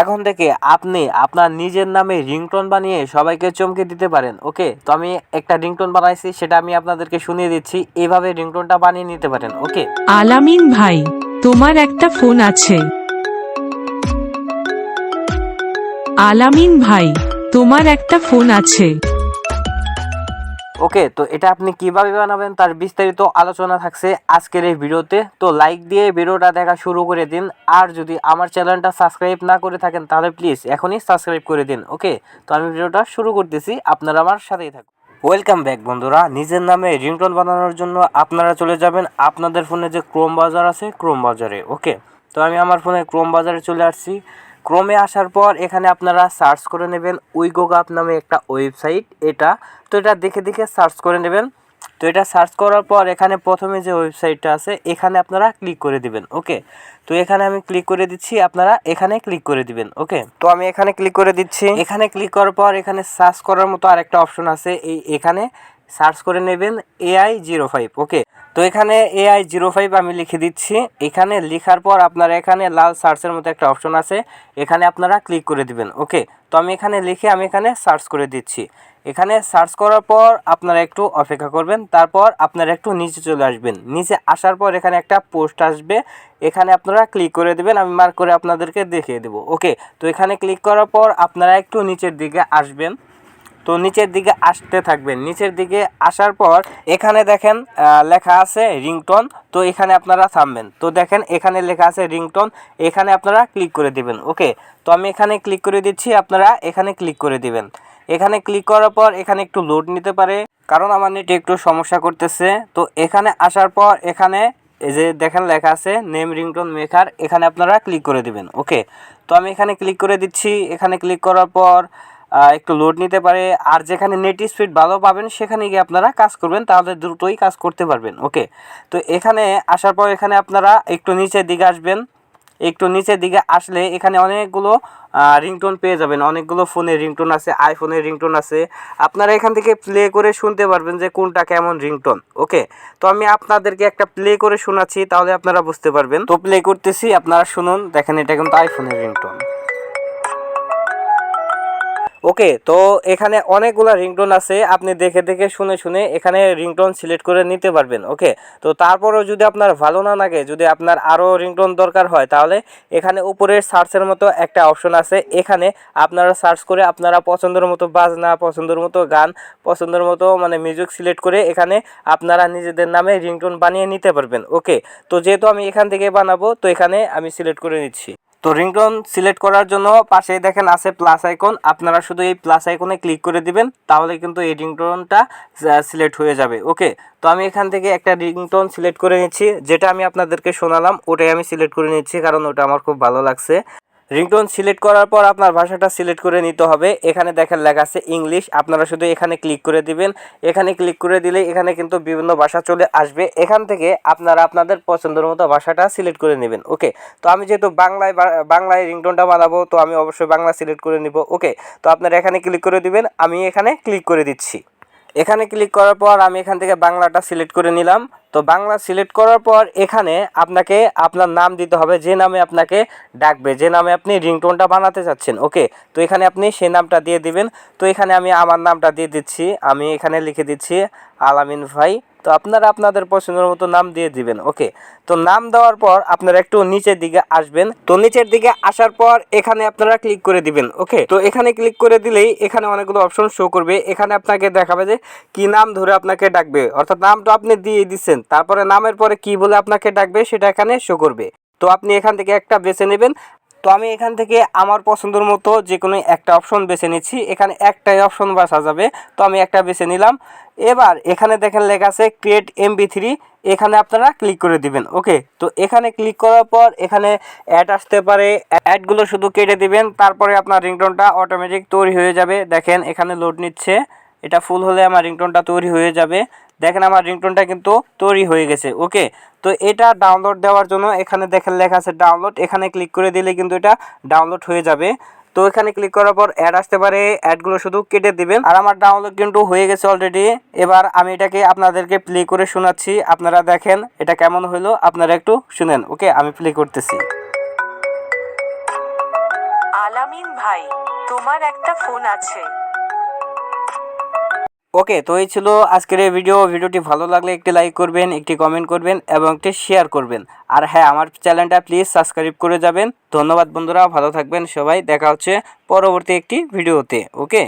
এখন থেকে আপনি আপনার নিজের নামে রিংটোন বানিয়ে সবাইকে চমকে দিতে পারেন। ওকে, তো আমি একটা রিংটোন বানাইছি, সেটা আমি আপনাদেরকে শুনিয়ে দিচ্ছি। এইভাবে রিংটোনটা বানিয়ে নিতে পারেন। ওকে, আলামিন ভাই, তোমার একটা ফোন আছে। আলামিন ভাই, তোমার একটা ফোন আছে। ওকে, তো এটা আপনি কিভাবে বানাবেন তার বিস্তারিত আলোচনা থাকছে আজকের এই ভিডিওতে। তো লাইক দিয়ে ভিডিওটা দেখা শুরু করে দিন। আর যদি আমার চ্যানেলটা সাবস্ক্রাইব না করে থাকেন তাহলে প্লিজ এখনই সাবস্ক্রাইব করে দিন। ওকে, তো আমি ভিডিওটা শুরু করতেছি, আপনারা আমার সাথেই থাকুন। ওয়েলকাম ব্যাক বন্ধুরা। নিজের নামে রিংটোন বানানোর জন্য আপনারা চলে যাবেন আপনাদের ফোনে যে ক্রোম ব্রাউজার আছে, ক্রোম ব্রাউজারে। ওকে, তো আমি আমার ফোনে ক্রোম ব্রাউজারে চলে আসছি। ক্রোমে আসার পর এখানে আপনারা সার্চ করে নেবেন উইগোগাপ নামে একটা ওয়েবসাইট। তো এটা দেখে দেখে সার্চ করে নেবেন। তো এটা সার্চ করার পর এখানে প্রথমে যে ওয়েবসাইটটা আছে এখানে আপনারা ক্লিক করে দিবেন। ওকে, তো এখানে আমি ক্লিক করে দিচ্ছি, আপনারা এখানে ক্লিক করে দিবেন। ওকে, তো আমি এখানে ক্লিক করে দিচ্ছি। এখানে ক্লিক করার পর এখানে সার্চ করার মতো আরেকটা অপশন আছে, এখানে সার্চ করে নেবেন AI05। ওকে, তো এখানে AI05 আমি লিখে দিচ্ছি। এখানে লেখার পর আপনারা এখানে লাল সার্চের মতো একটা অপশন আছে, এখানে আপনারা ক্লিক করে দিবেন। ওকে, তো আমি এখানে লিখে আমি এখানে সার্চ করে দিচ্ছি। এখানে সার্চ করার পর আপনারা একটু অপেক্ষা করবেন, তারপর আপনারা একটু নিচে চলে আসবেন। নিচে আসার পর এখানে একটা পোস্ট আসবে, এখানে আপনারা ক্লিক করে দেবেন। আমি মার্ক করে আপনাদেরকে দেখিয়ে দেবো। ওকে, তো এখানে ক্লিক করার পর আপনারা একটু নিচের দিকে আসবেন। তো নিচের দিকে আসতে থাকবেন। নিচের দিকে আসার পর এখানে দেখেন লেখা আছে রিংটোন। তো এখানে আপনারা থামবেন। তো দেখেন এখানে লেখা আছে রিংটোন, এখানে আপনারা ক্লিক করে দিবেন। ওকে, তো আমি এখানে ক্লিক করে দিচ্ছি, আপনারা এখানে ক্লিক করে দিবেন। এখানে ক্লিক করার পর এখানে একটু লোড নিতে পারে, কারণ আমার নেটে একটু সমস্যা করতেছে। তো এখানে আসার পর এখানে এই যে দেখেন লেখা আছে নেম রিংটোন মেকার, এখানে আপনারা ক্লিক করে দিবেন। ওকে, তো আমি এখানে ক্লিক করে দিচ্ছি। এখানে ক্লিক করার পর একটু লোড নিতে পারে। আর যেখানে নেট স্পিড ভালো পাবেন সেখানে গিয়ে আপনারা কাজ করবেন, তাহলে দ্রুতই কাজ করতে পারবেন। ওকে, তো এখানে আসার পর এখানে আপনারা একটু নিচের দিকে আসবেন। একটু নিচের দিকে আসলে এখানে অনেকগুলো রিংটোন পেয়ে যাবেন। অনেকগুলো ফোনের রিংটোন আছে, আইফোনের রিংটোন আছে। আপনারা এখান থেকে প্লে করে শুনতে পারবেন যে কোনটা কেমন রিংটোন। ওকে, তো আমি আপনাদেরকে একটা প্লে করে শোনাচ্ছি, তাহলে আপনারা বুঝতে পারবেন। তো প্লে করতেছি, আপনারা শুনুন। দেখেন এটা কিন্তু আইফোনের রিংটোন। ওকে, তো এখানে অনেকগুলো রিংটোন আছে, আপনি দেখে দেখে শুনে শুনে এখানে রিংটোন সিলেক্ট করে নিতে পারবেন। ওকে, তো তারপরও যদি আপনার ভালো না লাগে, যদি আপনার আরও রিংটোন দরকার হয়, তাহলে এখানে উপরে সার্চের মতো একটা অপশন আছে, এখানে আপনারা সার্চ করে আপনারা পছন্দের মতো বাজনা, পছন্দের মতো গান, পছন্দের মতো মানে মিউজিক সিলেক্ট করে এখানে আপনারা নিজেদের নামে রিংটোন বানিয়ে নিতে পারবেন। ওকে, তো যেহেতু আমি এখান থেকে বানাবো, তো এখানে আমি সিলেক্ট করে নিচ্ছি। তো রিংটোন সিলেক্ট করার জন্য পাশেই দেখেন আছে প্লাস আইকন, আপনারা শুধু এই প্লাস আইকনে ক্লিক করে দিবেন, তাহলে কিন্তু এই রিংটোনটা সিলেক্ট হয়ে যাবে। ওকে, তো আমি এখান থেকে একটা রিংটোন সিলেক্ট করে নিচ্ছি, যেটা আমি আপনাদেরকে শোনালাম ওটাই আমি সিলেক্ট করে নিচ্ছি, কারণ ওটা আমার খুব ভালো লাগছে। রিংটোন সিলেক্ট করার পর আপনার ভাষাটা সিলেক্ট করে নিতে হবে। এখানে দেখেন লেখা আছে ইংলিশ, আপনারা শুধু এখানে ক্লিক করে দিবেন। এখানে ক্লিক করে দিলে এখানে কিন্তু বিভিন্ন ভাষা চলে আসবে, এখান থেকে আপনারা আপনাদের পছন্দের মতো ভাষাটা সিলেক্ট করে নেবেন। ওকে, তো আমি যেহেতু বাংলায় রিংটোনটা বানাবো, তো আমি অবশ্যই বাংলা সিলেক্ট করে নিব। ওকে, তো আপনারা এখানে ক্লিক করে দিবেন, আমি এখানে ক্লিক করে দিচ্ছি। এখানে ক্লিক করার পর আমি এখান থেকে বাংলাটা সিলেক্ট করে নিলাম। তো বাংলা সিলেক্ট করার পর এখানে আপনাকে আপনার নাম দিতে হবে, যে নামে আপনাকে ডাকবে, যে নামে আপনি রিংটোনটা বানাতে চাচ্ছেন। ওকে, তো এখানে আপনি সেই নামটা দিয়ে দিবেন। তো এখানে আমি আমার নামটা দিয়ে দিচ্ছি, আমি এখানে লিখে দিচ্ছি আলামিন ভাই। তো আপনারা আপনাদের পছন্দের মতো নাম দিয়ে দিবেন। ওকে, তো নাম দেওয়ার পর আপনারা একটু নিচের দিকে আসবেন। তো নিচের দিকে আসার পর এখানে আপনারা ক্লিক করে দিবেন। ওকে, তো এখানে ক্লিক করে দিলেই এখানে অনেকগুলো অপশন শো করবে। এখানে আপনাকে দেখাবে যে কি নাম ধরে আপনাকে ডাকবে, অর্থাৎ নাম তো আপনি দিয়ে দিচ্ছেন, তারপরে নামের পরে কি বলে আপনাকে ডাকবে সেটা এখানে শো করবে। তো আপনি এখান থেকে একটা বেছে নেবেন। তো আমি এখান থেকে আমার পছন্দের মতো যে কোনো একটা অপশন বেছে নিচ্ছি, এখানে একটাই অপশন বাছা যাবে, তো আমি একটা বেছে নিলাম। এবার এখানে দেখেন লেখা আছে ক্রিয়েট MP3, এখানে আপনারা ক্লিক করে দিবেন। ওকে, তো এখানে ক্লিক করার পর এখানে অ্যাড আসতে পারে, অ্যাডগুলো শুধু কেটে দিবেন, তারপরে আপনার রিংটোনটা অটোমেটিক তৈরি হয়ে যাবে। দেখেন এখানে লোড নিচ্ছে, এটা ফুল হলে আমার রিংটোনটা তৈরি হয়ে যাবে। দেখেন আমার রিংটোনটা কিন্তু তৈরি হয়ে গেছে। ওকে, তো এটা ডাউনলোড দেওয়ার জন্য এখানে দেখেন লেখা আছে ডাউনলোড, এখানে ক্লিক করে দিলে কিন্তু এটা ডাউনলোড হয়ে যাবে। তো এখানে ক্লিক করার পর অ্যাড আসতে পারে, অ্যাডগুলো শুধু কেটে দিবেন। আর আমার ডাউনলোড কিন্তু হয়ে গেছে অলরেডি। এবার আমি এটাকে আপনাদেরকে প্লে করে শোনাচ্ছি, আপনারা দেখেন এটা কেমন হলো, আপনারা একটু শুনেন। ওকে, আমি প্লে করতেছি। আলামিন ভাই, তোমার একটা ফোন আছে। ওকে, তো এই ছিল আজকের এই ভিডিওটি ভালো লাগলে একটি লাইক করবেন, একটি কমেন্ট করবেন এবং একটি শেয়ার করবেন। আর হ্যাঁ, আমার চ্যানেলটা প্লিজ সাবস্ক্রাইব করে যাবেন। ধন্যবাদ বন্ধুরা, ভালো থাকবেন সবাই, দেখা হচ্ছে পরবর্তী একটি ভিডিওতে। ওকে।